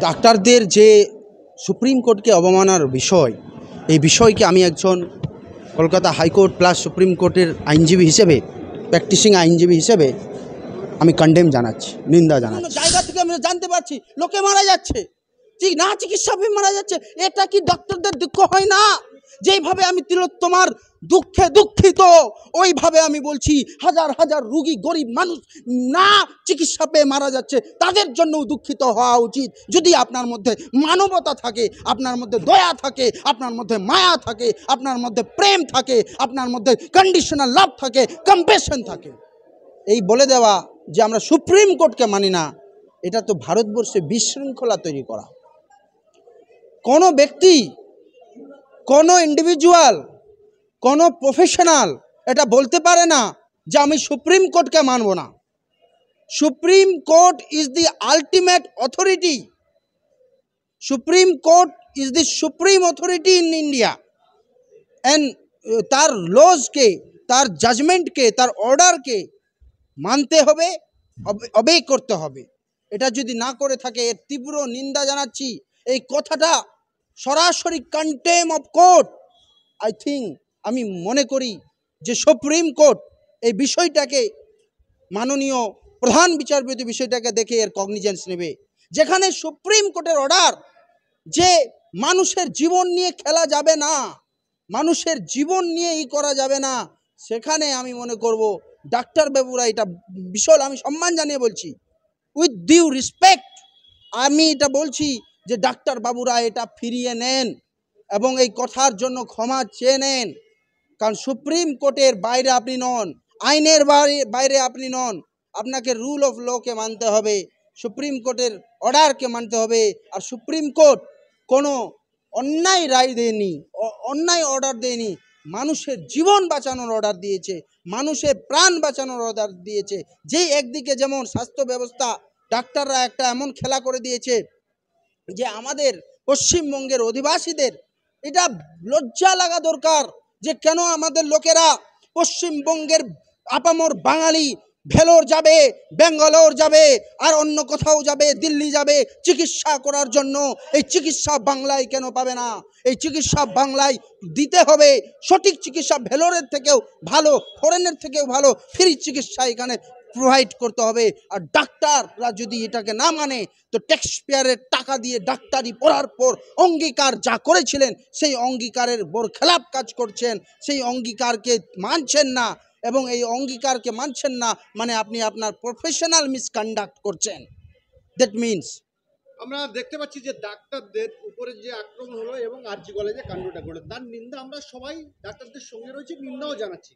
ডাক্তারদের যে সুপ্রিম কোর্টকে অবমাননার বিষয়, এই বিষয়কে আমি একজন কলকাতা হাইকোর্ট প্লাস সুপ্রিম কোর্টের আইনজীবী হিসেবে, প্র্যাকটিসিং আইনজীবী হিসেবে আমি কন্ডেম জানাচ্ছি, নিন্দা জানাচ্ছি। জায়গা থেকে আমরা জানতে পারছি লোকে মারা যাচ্ছে, ঠিক না, চিকিৎসাভাবে মারা যাচ্ছে। এটা কি ডক্টরদের দুঃখ হয় না? যেইভাবে আমি তিলোত্তমার দুঃখে দুঃখিত, ওইভাবে আমি বলছি হাজার হাজার রুগী, গরিব মানুষ না চিকিৎসা পেয়ে মারা যাচ্ছে, তাদের জন্যও দুঃখিত হওয়া উচিত। যদি আপনার মধ্যে মানবতা থাকে, আপনার মধ্যে দয়া থাকে, আপনার মধ্যে মায়া থাকে, আপনার মধ্যে প্রেম থাকে, আপনার মধ্যে কন্ডিশনাল লাভ থাকে, কম্প্যাশন থাকে। এই বলে দেওয়া যে আমরা সুপ্রিম কোর্টকে মানি না, এটা তো ভারতবর্ষে বিশৃঙ্খলা তৈরি করা। কোনো ব্যক্তি, কোনো ইন্ডিভিজুয়াল, কোনো প্রফেশনাল এটা বলতে পারে না যে আমি সুপ্রিম কোর্টকে মানব না। Supreme court is the ultimate authority. Supreme court is the supreme authority in India, and তার লজকে, তার জাজমেন্টকে, তার অর্ডারকে মানতে হবে, অবে করতে হবে। এটা যদি না করে থাকে, এর তীব্র নিন্দা জানাচ্ছি। এই কথাটা সরাসরি contempt of court. I think, আমি মনে করি যে সুপ্রিম কোর্ট এই বিষয়টাকে, মাননীয় প্রধান বিচারপতি বিষয়টাকে দেখে এর কগনিজেন্স নেবে। যেখানে সুপ্রিম কোর্টের অর্ডার যে মানুষের জীবন নিয়ে খেলা যাবে না, মানুষের জীবন নিয়ে করা যাবে না, সেখানে আমি মনে করব ডাক্তার বাবুরা এটা বিশাল, আমি সম্মান জানিয়ে বলছি, উইথ ডিউ রেসপেক্ট আমি এটা বলছি যে ডাক্তার বাবুরা এটা ফিরিয়ে নেন এবং এই কথার জন্য ক্ষমা চেয়ে নেন। কারণ সুপ্রিম কোর্টের বাইরে আপনি নন, আইনের বাইরে আপনি নন। আপনাকে রুল অফ লকে মানতে হবে, সুপ্রিম কোর্টের অর্ডারকে মানতে হবে। আর সুপ্রিম কোর্ট কোনো অন্যায় রায় দেয়নি, অন্যায় অর্ডার দেয়নি, মানুষের জীবন বাঁচানোর অর্ডার দিয়েছে, মানুষের প্রাণ বাঁচানোর অর্ডার দিয়েছে। যেই একদিকে যেমন স্বাস্থ্য ব্যবস্থা, ডাক্তাররা একটা এমন খেলা করে দিয়েছে যে আমাদের পশ্চিমবঙ্গের অধিবাসীদের এটা লজ্জা লাগা দরকার যে কেন আমাদের লোকেরা পশ্চিমবঙ্গের আপামর বাঙালি ভেলোর যাবে, ব্যাঙ্গালোর যাবে, আর অন্য কোথাও যাবে, দিল্লি যাবে চিকিৎসা করার জন্য। এই চিকিৎসা বাংলায় কেন পাবে না? এই চিকিৎসা বাংলায় দিতে হবে। সঠিক চিকিৎসা ভেলোরের থেকেও ভালো, ফরেনের থেকেও ভালো ফ্রি চিকিৎসা এখানে প্রোভাইড করতে হবে। আর ডাক্তাররা যদি এটাকে না মানে, তো ট্যাক্সপেয়ারের টাকা দিয়ে ডাক্তারি পড়ার পর অঙ্গীকার যা করেছিলেন সেই অঙ্গীকারের বরখেলাপ কাজ করছেন, সেই অঙ্গীকারকে মানছেন না। এবং এই অঙ্গীকারকে মানছেন না মানে আপনি আপনার প্রফেশনাল মিসকন্ডাক্ট করছেন। দ্যাট মিনস আমরা দেখতে পাচ্ছি যে ডাক্তারদের উপরে যে আক্রমণ হলো এবং আরজি কলেজে কাণ্ডটা ঘটলো, তার নিন্দা আমরা সবাই ডাক্তারদের সঙ্গে রয়েছে, নিন্দাও জানাচ্ছি।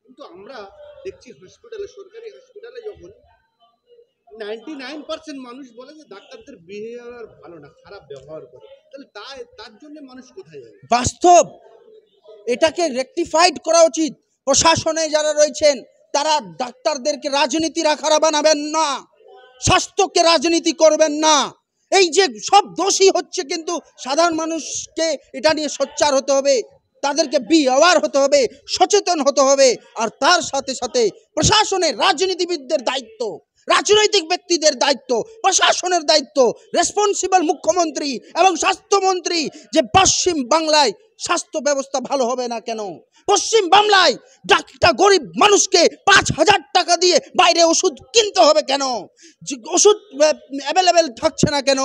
কিন্তু আমরা দেখছি হসপিটালে, সরকারি হসপিটালে যখন 99% মানুষ বলে যে ডাক্তারদের বিহেভিয়ার ভালো না, খারাপ ব্যবহার করে, তাহলে তার জন্য মানুষ কোথায় যাবে? বাস্তব এটাকে রেকটিফাইড করা উচিত। প্রশাসনে যারা রয়েছেন তারা ডাক্তারদেরকে রাজনীতি রাখারা বানাবেন না, স্বাস্থ্যকে রাজনীতি করবেন না। এই যে সব দোষী হচ্ছে, কিন্তু সাধারণ মানুষকে এটা নিয়ে সোচ্চার হতে হবে, তাদেরকে বি অ্যাওয়ার হতে হবে, সচেতন হতে হবে। আর তার সাথে সাথে প্রশাসনের, রাজনীতিবিদদের দায়িত্ব, রাজনৈতিক ব্যক্তিদের দায়িত্ব, প্রশাসনের দায়িত্ব, রেসপন্সিবল মুখ্যমন্ত্রী এবং স্বাস্থ্যমন্ত্রী যে পশ্চিম বাংলায় স্বাস্থ্য ব্যবস্থা ভালো হবে না কেন? পশ্চিম বাংলায় একটা গরিব মানুষকে 5,000 টাকা দিয়ে বাইরে ওষুধ কিনতে হবে কেন? ওষুধ অ্যাভেলেবেল থাকছে না কেন?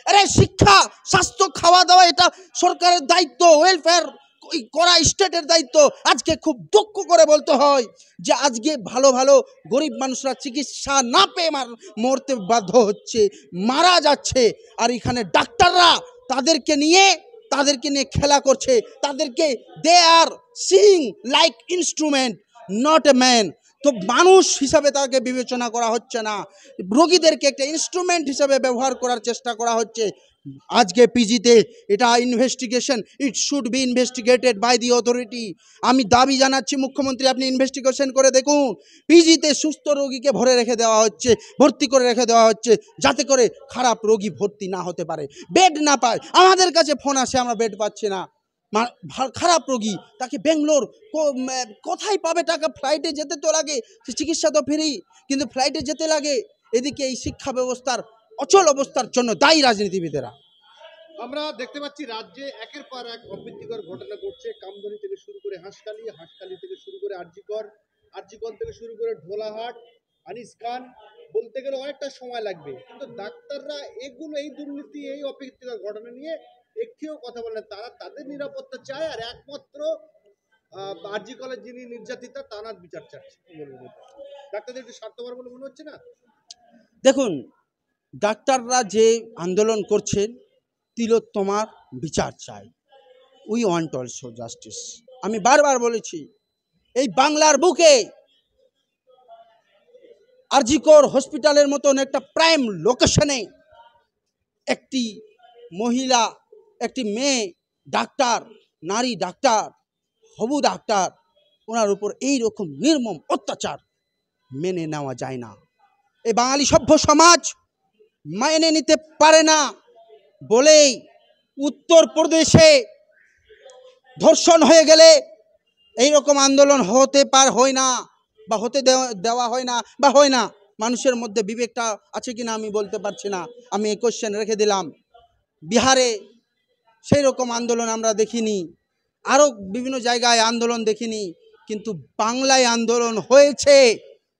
আরে শিক্ষা, স্বাস্থ্য, খাওয়া দাওয়া এটা সরকারের দায়িত্ব, ওয়েলফেয়ার করা স্টেটের দায়িত্ব। আজকে খুব দুঃখ করে বলতে হয় যে আজকে ভালো ভালো গরিব মানুষরা চিকিৎসা না পেয়ে মরতে বাধ্য হচ্ছে, মারা যাচ্ছে। আর এখানে ডাক্তাররা তাদেরকে নিয়ে খেলা করছে, তাদেরকে they are seeing like instrument, not a man. তো মানুষ হিসাবে তাকে বিবেচনা করা হচ্ছে না, রোগীদেরকে একটা ইনস্ট্রুমেন্ট হিসাবে ব্যবহার করার চেষ্টা করা হচ্ছে। আজকে পিজিতে এটা investigation, it should be investigated by the authority. আমি দাবি জানাচ্ছি মুখ্যমন্ত্রী, আপনি ইনভেস্টিগেশন করে দেখুন। পিজিতে সুস্থ রোগীকে ভর্তি করে রেখে দেওয়া হচ্ছে যাতে করে খারাপ রোগী ভর্তি না হতে পারে, বেড না পায়। আমাদের কাছে ফোন আসে, আমরা বেড পাচ্ছি না, খারাপ রোগী, তাকে বেঙ্গলোর কোথায় পাবে টাকা? ফ্লাইটে যেতে তো লাগে, চিকিৎসা তো ফ্রি, কিন্তু ফ্লাইটে যেতে লাগে। এদিকে এই শিক্ষা ব্যবস্থার অচল অবস্থার জন্য দায়ী রাজনীতিবিদেরা। আমরা দেখতে পাচ্ছি রাজ্যে একের পর এক অপ্রীতিকর ঘটনা ঘটছে। কামদুনি থেকে শুরু করে হাঁসখালি, হাঁসখালি থেকে শুরু করে আরজিকর, আরজিকর থেকে শুরু করে ঢোলাহাট, আনিস খান, বলতে গেলে অনেকটা সময় লাগবে। কিন্তু ডাক্তাররা এগুলো, এই দুর্নীতি, এই অপ্রীতিকর ঘটনা নিয়ে একটিও কথা বলে না। তারা তাদের নিরাপত্তা চায়, আর একমাত্র আরজি কলেজ যিনি নির্যাতিতা তার বিচার চাচ্ছে। কি বলবো, ডাক্তারদের একটু স্বার্থপর বলে মনে হচ্ছে না? দেখুন, ডাক্তাররা যে আন্দোলন করছেন, তিলোত্তমার বিচার চাই। We want also justice. আমি বারবার বলেছি, এই বাংলার বুকে আরজিকর হসপিটালের মতন একটা প্রাইম লোকেশনে একটি মহিলা, একটি মেয়ে ডাক্তার, নারী ডাক্তার, হবু ডাক্তার, ওনার উপর এই রকম নির্মম অত্যাচার মেনে নেওয়া যায় না। এই বাঙালি সভ্য সমাজ মেনে নিতে পারে না বলেই উত্তরপ্রদেশে ধর্ষণ হয়ে গেলে এই রকম আন্দোলন হয় না, বা হতে দেওয়া হয় না, বা হয় না। মানুষের মধ্যে বিবেকটা আছে কিনা আমি বলতে পারছি না, আমি এই কোশ্চেন রেখে দিলাম। বিহারে সেই রকম আন্দোলন আমরা দেখিনি, আরও বিভিন্ন জায়গায় আন্দোলন দেখিনি, কিন্তু বাংলায় আন্দোলন হয়েছে,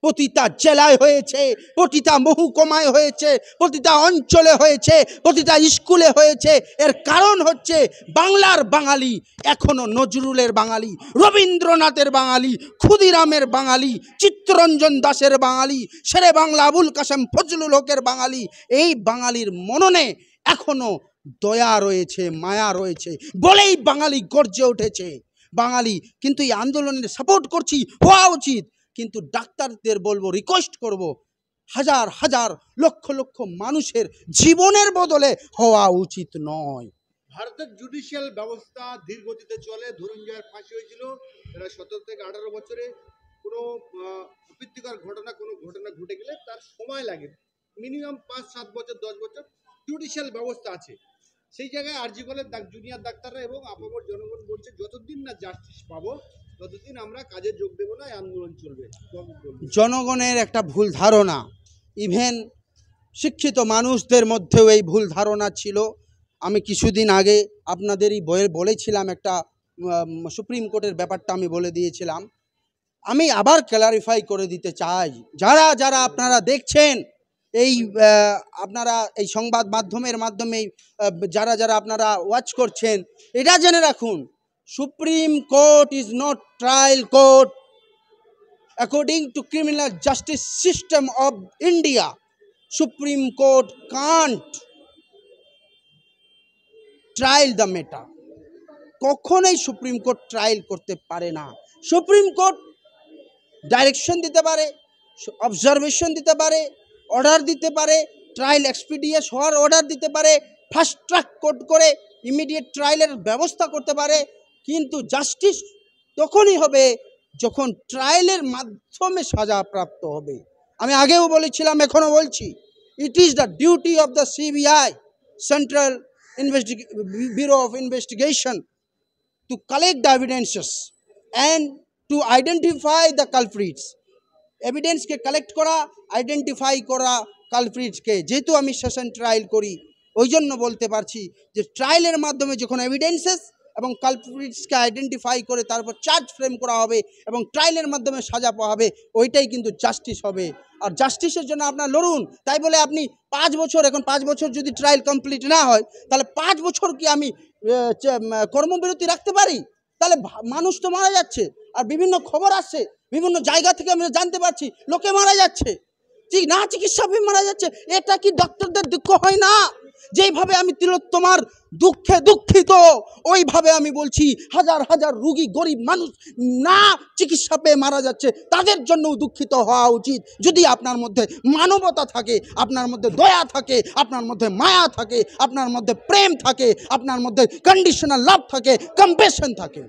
প্রতিটা জেলায় হয়েছে, প্রতিটা মহকুমায় হয়েছে, প্রতিটা অঞ্চলে হয়েছে, প্রতিটা স্কুলে হয়েছে। এর কারণ হচ্ছে বাংলার বাঙালি এখনও নজরুলের বাঙালি, রবীন্দ্রনাথের বাঙালি, ক্ষুদিরামের বাঙালি, চিত্তরঞ্জন দাসের বাঙালি, শেরে বাংলা আবুল কাসেম ফজলুল হকের বাঙালি। এই বাঙালির মননে এখনও দয়া রয়েছে, মায়া রয়েছে বলেই বাঙালি গর্জে উঠেছে। বাঙালি কিন্তু এই আন্দোলনের সাপোর্ট করছি, হওয়া উচিত, কিন্তু ডাক্তারদের বলবো, রিকোয়েস্ট করব, হাজার হাজার লক্ষ লক্ষ মানুষের জীবনের বদলে হওয়া উচিত নয়। ভারতের জুডিশিয়াল ব্যবস্থা ধীর গতিতে চলে। ধনঞ্জয়ের ফাঁসি হয়েছিল প্রায় 17 থেকে 18 বছরে। কোনো অপ্রীতিকর কোনো ঘটনা ঘটে গেলে তার সময় লাগে, মিনিমাম 5-7 বছর, 10 বছর জুডিশিয়াল ব্যবস্থা আছে। সেই জায়গায় আরজি কলেজ জুনিয়র ডাক্তাররা এবং আপামর জনগণ বলছে, যতদিন না জাস্টিস পাবো ততদিন আমরা কাজে যোগ দেবো না, আন্দোলন চলবে। জনগণের একটা ভুল ধারণা, ইভেন শিক্ষিত মানুষদের মধ্যেও এই ভুল ধারণা ছিল। আমি কিছুদিন আগে আপনাদেরই বইয়ে বলেছিলাম, একটা সুপ্রিম কোর্টের ব্যাপারটা আমি বলে দিয়েছিলাম। আমি আবার ক্লারিফাই করে দিতে চাই, যারা যারা আপনারা দেখছেন এই আপনারা এই সংবাদ মাধ্যমের মাধ্যমে যারা যারা আপনারা ওয়াচ করছেন, এটা জেনে রাখুন, supreme court is not trial court. According to criminal justice system of India, Supreme Court can't trial the matter. কখনোই সুপ্রিম কোর্ট ট্রায়াল করতে পারে না। সুপ্রিম কোর্ট ডাইরেকশন দিতে পারে, অবজারভেশন দিতে পারে, অর্ডার দিতে পারে, ট্রায়াল এক্সপিডিয়েন্ট হওয়ার অর্ডার দিতে পারে, ফাস্ট ট্র্যাক কোর্ট করে ইমিডিয়েট ট্রায়ালের ব্যবস্থা করতে পারে, কিন্তু জাস্টিস তখনই হবে যখন ট্রায়ালের মাধ্যমে সাজা প্রাপ্ত হবে। আমি আগেও বলেছিলাম, এখনও বলছি, it is the duty of the CBI, central bureau of investigation, to collect the evidences and to identify the culprits. Evidence K collect করা, আইডেন্টিফাই করা কালপ্রিটসকে। যেহেতু আমি সেশন ট্রায়াল করি, ওই জন্য বলতে পারছি যে ট্রায়ালের মাধ্যমে যখন এভিডেন্সেস এবং কালপ্রিটসকে আইডেন্টিফাই করে তারপর চার্জ ফ্রেম করা হবে এবং ট্রায়ালের মাধ্যমে সাজা পাওয়া হবে, ওইটাই কিন্তু জাস্টিস হবে। আর জাস্টিসের জন্য আপনার লড়ুন। তাই বলে আপনি 5 বছর, এখন 5 বছর যদি ট্রায়াল কমপ্লিট না হয়, তাহলে 5 বছর কি আমি কর্মবিরতি রাখতে পারি? তাহলে মানুষ তো মারা যাচ্ছে। আর বিভিন্ন খবর আসছে, বিভিন্ন জায়গা থেকে আমরা জানতে পারছি লোকে মারা যাচ্ছে, ঠিক না, চিকিৎসাবিদ মারা যাচ্ছে। এটা কি ডক্টরদের দুঃখ হয় না? যেইভাবে আমি তিলোত্তমার দুঃখে দুঃখিত, ওইভাবে আমি বলছি হাজার হাজার রুগী, গরিব মানুষ না চিকিৎসা পেয়ে মারা যাচ্ছে, তাদের জন্যও দুঃখিত হওয়া উচিত। যদি আপনার মধ্যে মানবতা থাকে, আপনার মধ্যে দয়া থাকে, আপনার মধ্যে মায়া থাকে, আপনার মধ্যে প্রেম থাকে, আপনার মধ্যে কন্ডিশনাল লাভ থাকে, কম্প্যাশন থাকে।